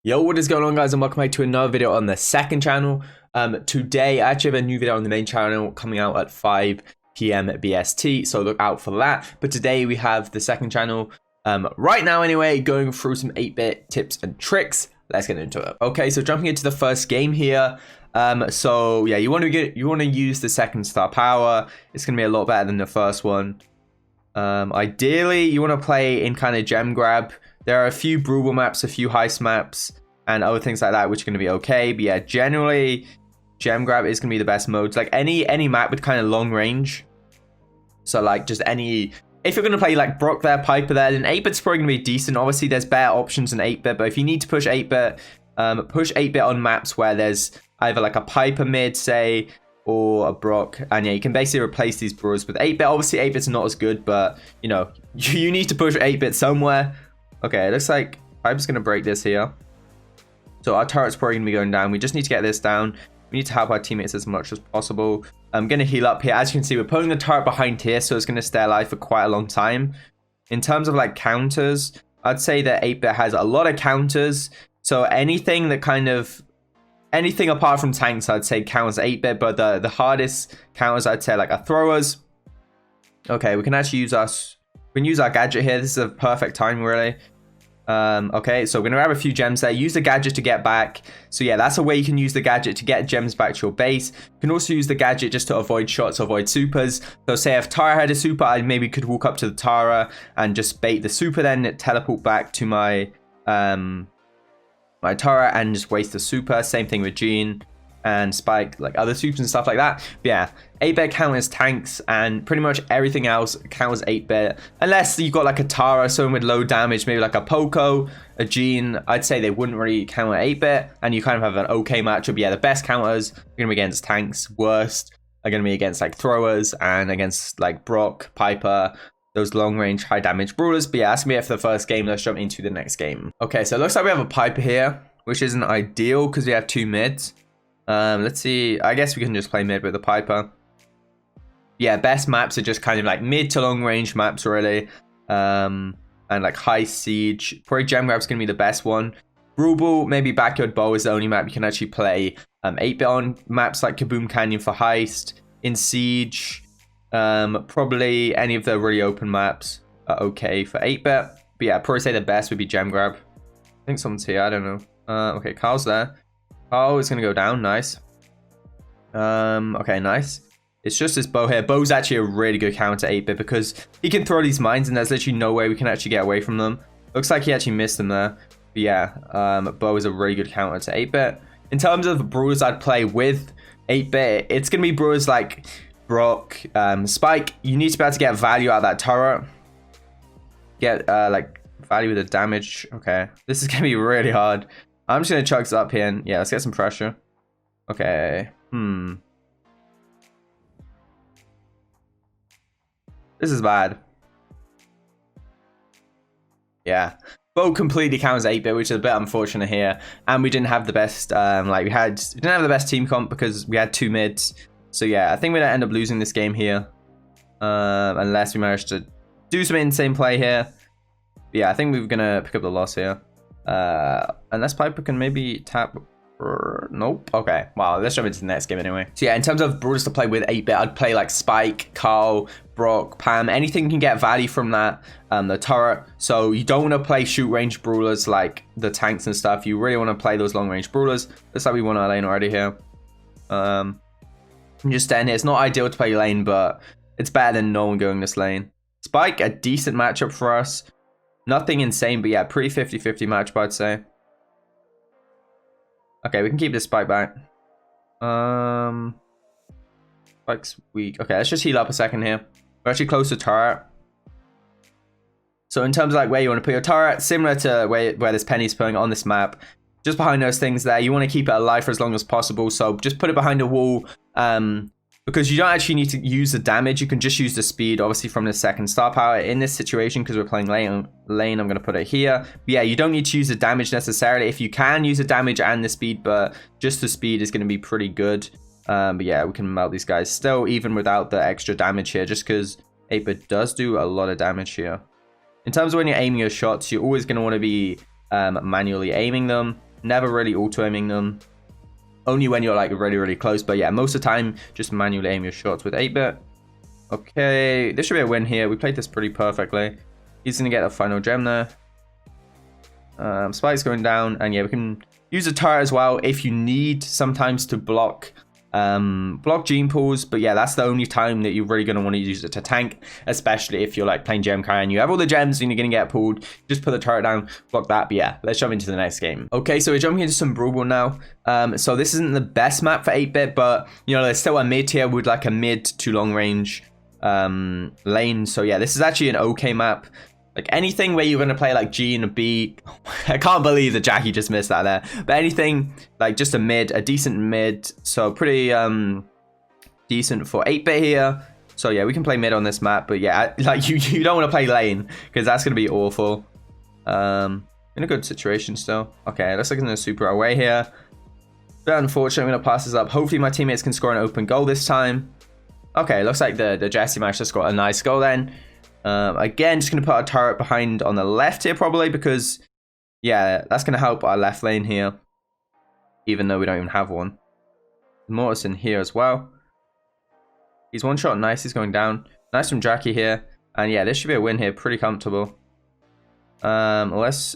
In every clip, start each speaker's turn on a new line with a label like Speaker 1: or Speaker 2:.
Speaker 1: Yo, what is going on, guys, and welcome back to another video on the second channel. Today I actually have a new video on the main channel coming out at 5 p.m. BST, so look out for that. But today we have the second channel right now anyway, going through some 8-bit tips and tricks. Let's get into it. Okay, so jumping into the first game here. So yeah, you want to use the second star power. It's gonna be a lot better than the first one. Ideally you want to play in kind of gem grab. There are a few Brawl Ball maps, a few heist maps, and other things like that, which are going to be okay. But yeah, generally, gem grab is going to be the best modes. Like any map with kind of long range. So like just any... If you're going to play like Brock there, Piper there, then 8-bit's probably going to be decent. Obviously, there's better options than 8-bit. But if you need to push 8-bit, push 8-bit on maps where there's either like a Piper mid, say, or a Brock. And yeah, you can basically replace these brawlers with 8-bit. Obviously, 8-bit's not as good, but, you know, you need to push 8-bit somewhere. Okay, it looks like Piper's going to break this here. So our turret's probably going to be going down. We just need to get this down. We need to help our teammates as much as possible. I'm going to heal up here. As you can see, we're putting the turret behind here, so it's going to stay alive for quite a long time. In terms of like counters, I'd say that 8-bit has a lot of counters. So anything that kind of... Anything apart from tanks, I'd say counters 8-bit. But the hardest counters, I'd say, like, are throwers. Okay, we can actually use our... We can use our gadget here. This is a perfect time, really. Okay, so we're going to grab a few gems there. Use the gadget to get back. So yeah, that's a way you can use the gadget to get gems back to your base. You can also use the gadget just to avoid shots, avoid supers. So say if Tara had a super, I maybe could walk up to the Tara and just bait the super, then teleport back to my my Tara and just waste the super. Same thing with Jean and Spike, like other supers and stuff like that. But yeah, 8-bit counters tanks, and pretty much everything else counters 8-bit. Unless you've got like a Tara, someone with low damage, maybe like a Poco, a Jean, I'd say they wouldn't really counter 8-bit, and you kind of have an okay matchup. But yeah, the best counters are going to be against tanks. Worst are going to be against like throwers and against like Brock, Piper, those long range, high damage brawlers. But yeah, that's going to be it for the first game. Let's jump into the next game. Okay, so it looks like we have a Piper here, which isn't ideal because we have two mids. Let's see. I guess we can just play mid with the Piper. Yeah, best maps are just kind of like mid to long range maps, really. And like high siege. Probably gem grab's gonna be the best one. Brawl Ball, maybe Backyard Bowl is the only map you can actually play 8-bit on. Maps like Kaboom Canyon for heist. In siege, probably any of the really open maps are okay for 8-bit. But yeah, I'd probably say the best would be gem grab. I think someone's here. I don't know. Okay, Carl's there. Oh, it's gonna go down. Nice. Okay, nice. It's just this bow here. Bow's actually a really good counter 8-bit because he can throw these mines and there's literally no way we can actually get away from them. Looks like he actually missed them there. But yeah, bow is a really good counter to 8-bit. In terms of brawlers I'd play with 8-bit, it's gonna be brawlers like Brock, Spike. You need to be able to get value out of that turret. Get like value with the damage. Okay, this is gonna be really hard. I'm just going to chug this up here and yeah, let's get some pressure. Okay. This is bad. Yeah. Bow completely counts 8-bit, which is a bit unfortunate here. And we didn't have the best, we didn't have the best team comp because we had two mids. So yeah, I think we're going to end up losing this game here. Unless we manage to do some insane play here. But yeah, I think we're going to pick up the loss here. Unless Piper can maybe tap. Nope. Okay. Wow. Let's jump into the next game anyway. So yeah, in terms of brawlers to play with 8-bit, I'd play like Spike, Carl, Brock, Pam. Anything can get value from that. The turret. So you don't want to play shoot range brawlers like the tanks and stuff. You really want to play those long range brawlers. Looks like we won our lane already here. I'm just standing here. It's not ideal to play lane, but it's better than no one going this lane. Spike, a decent matchup for us. Nothing insane, but yeah, pretty 50-50 match, I'd say. Okay, we can keep this Spike back. Spike's weak. Okay, let's just heal up a second here. We're actually close to turret. So in terms of like where you want to put your turret, similar to where this Penny's putting on this map, just behind those things there, you want to keep it alive for as long as possible. So just put it behind a wall. Because you don't actually need to use the damage, you can just use the speed, obviously, from the second star power. In this situation, because we're playing lane, I'm going to put it here. But yeah, you don't need to use the damage necessarily. If you can use the damage and the speed, but just the speed is going to be pretty good. But yeah, we can melt these guys still, even without the extra damage here, just because 8-bit does do a lot of damage here. In terms of when you're aiming your shots, you're always going to want to be manually aiming them. Never really auto-aiming them. Only when you're like really, really close. But yeah, most of the time, just manually aim your shots with 8-bit. Okay, this should be a win here. We played this pretty perfectly. He's going to get a final gem there. Spike's going down. And yeah, we can use a turret as well if you need sometimes to block gene pools. But yeah, that's the only time that you're really going to want to use it to tank, especially if you're like playing gem carry and you have all the gems and you're going to get pulled. Just put the turret down, block that. But yeah, let's jump into the next game. Okay, so we're jumping into some Brawl Ball now. So this isn't the best map for 8-bit, but you know, there's still a mid tier with like a mid to long range lane. So yeah, this is actually an okay map. Like anything where you're going to play like G and a B. I can't believe that Jackie just missed that there. But anything like just a decent mid. So pretty decent for 8-bit here. So yeah, we can play mid on this map. But yeah, like you don't want to play lane because that's going to be awful. In a good situation still. Okay, let's look in the super away here. But unfortunately, I'm going to pass this up. Hopefully my teammates can score an open goal this time. Okay, looks like the Jesse managed to score a nice goal then. Again, just going to put a turret behind on the left here probably because, yeah, that's going to help our left lane here. Even though we don't even have one. Mortis in here as well. He's one shot nice, he's going down. Nice from Jackie here. And yeah, this should be a win here, pretty comfortable. Let's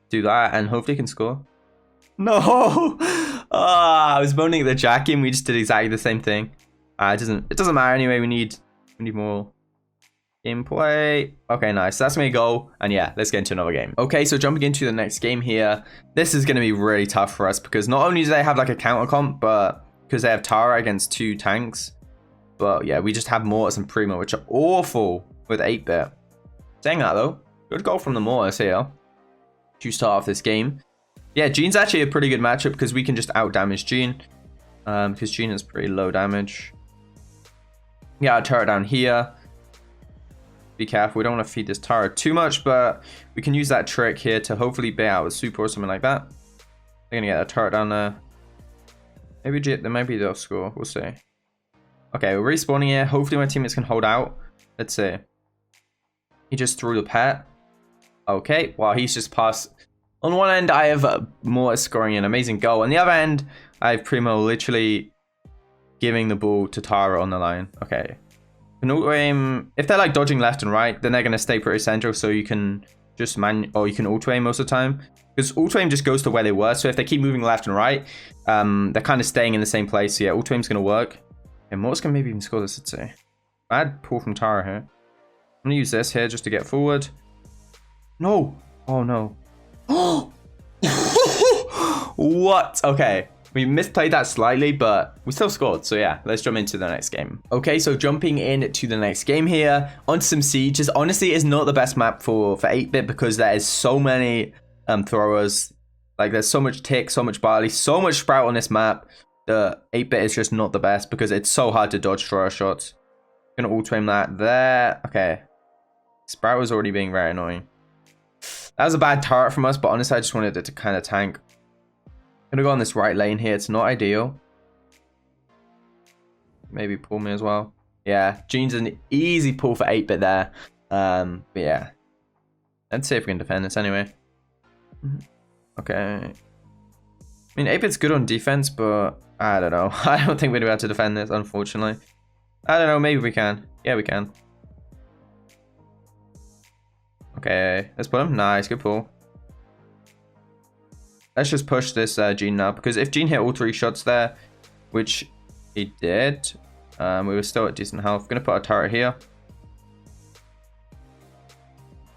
Speaker 1: do that and hopefully can score. No! I was moaning at the Jackie and we just did exactly the same thing. It doesn't matter anyway, we need more gameplay. Okay, nice. So that's gonna go. And yeah, let's get into another game. Okay, so jumping into the next game here. This is gonna be really tough for us because not only do they have like a counter comp, but because they have Tara against 2 tanks. But yeah, we just have Mortis and Primo, which are awful with 8-bit. Saying that though, good goal from the Mortis here to start off this game. Yeah, Jean's actually a pretty good matchup because we can just out damage Jean. Because Jean is pretty low damage. Yeah, a turret down here. Be careful, we don't want to feed this Tara too much, but we can use that trick here to hopefully bait out a super or something like that. They're gonna get a turret down there. Maybe there might be they'll score, we'll see. Okay, we're respawning here. Hopefully my teammates can hold out. Let's see. He just threw the pet. Okay, well he's just passed. On one end I have Mortis scoring an amazing goal. On the other end, I have Primo literally giving the ball to Tara on the line. Okay. Aim, if they're like dodging left and right, then they're going to stay pretty central, so you can just you can auto aim most of the time because auto aim just goes to where they were. So if they keep moving left and right, they're kind of staying in the same place. So yeah, auto aim's going to work. And Mortis can maybe even score this, let's say. Bad pull from Tara here. I'm going to use this here just to get forward. No. Oh no. What? Okay. We misplayed that slightly, but we still scored. So yeah, let's jump into the next game. Okay, so jumping into the next game here. On some sieges. Honestly, is not the best map for 8-bit because there is so many throwers. Like there's so much tick, so much barley, so much sprout on this map. The 8-bit is just not the best because it's so hard to dodge thrower shots. I'm gonna auto aim that there. Okay. Sprout was already being very annoying. That was a bad turret from us, but honestly, I just wanted it to kind of tank. I'm gonna go on this right lane here. It's not ideal. Maybe pull me as well. Yeah, Jean's an easy pull for 8-bit there. But yeah. Let's see if we can defend this anyway. Okay. I mean, 8-bit's good on defense, but I don't know. I don't think we're about to defend this, unfortunately. I don't know, maybe we can. Yeah, we can. Okay, let's put him. Nice, good pull. Let's just push this Jean now, because if Jean hit all 3 shots there, which he did, we were still at decent health. Gonna put a turret here.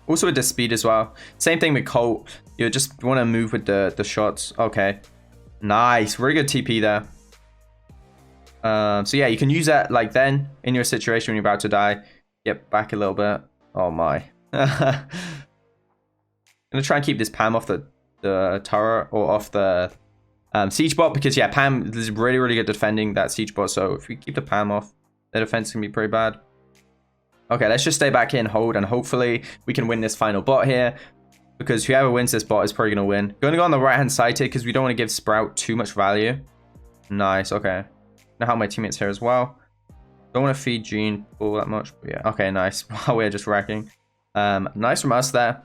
Speaker 1: Also with the speed as well. Same thing with Colt. You just want to move with the shots. Okay. Nice. Really good TP there. So yeah, you can use that like then in your situation when you're about to die. Get back a little bit. Oh my. I'm gonna try and keep this Pam off the turret or off the siege bot, because yeah, Pam is really, really good defending that siege bot. So if we keep the Pam off, the defense can be pretty bad. Okay, let's just stay back here and hold, and hopefully we can win this final bot here, because whoever wins this bot is probably gonna win. Gonna go on the right hand side here because we don't want to give Sprout too much value. Nice. Okay, now help my teammates here as well. Don't want to feed Jean all that much, but yeah. Okay, nice. Wow, we're just wrecking. Nice from us there.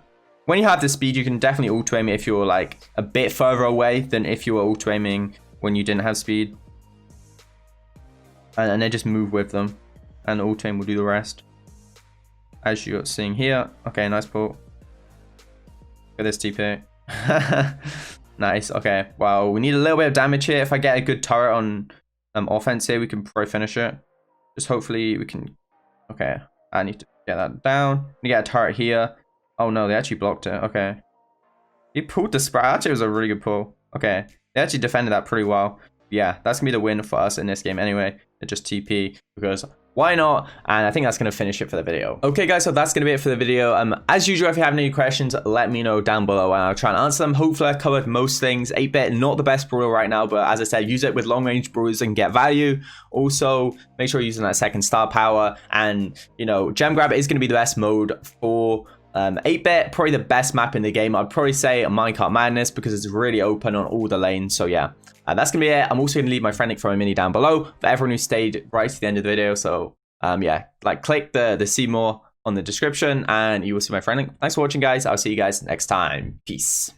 Speaker 1: when you have the speed, you can definitely auto-aim it if you're like a bit further away than if you were auto-aiming when you didn't have speed. And then just move with them, and auto-aim will do the rest. As you're seeing here. Okay, nice pull. Look at this TP. Nice. Okay. Wow, we need a little bit of damage here. If I get a good turret on offense here, we can pro finish it. Just hopefully we can. Okay, I need to get that down. We get a turret here. Oh no, they actually blocked it. Okay. He pulled the sprout. Actually, it was a really good pull. Okay. They actually defended that pretty well. Yeah, that's going to be the win for us in this game anyway. Just TP because why not? And I think that's going to finish it for the video. Okay, guys, so that's going to be it for the video. As usual, if you have any questions, let me know down below and I'll try and answer them. Hopefully, I covered most things. 8-bit, not the best brawler right now, but as I said, use it with long-range brawlers and get value. Also, make sure you're using that second star power. And, you know, gem grab is going to be the best mode for 8-bit, probably the best map in the game. I'd probably say Minecart Madness because it's really open on all the lanes. So yeah, that's gonna be it. I'm also gonna leave my friend link for my mini down below for everyone who stayed right to the end of the video. So yeah, like click the see more on the description and you will see my friend link. Thanks for watching, guys. I'll see you guys next time. Peace.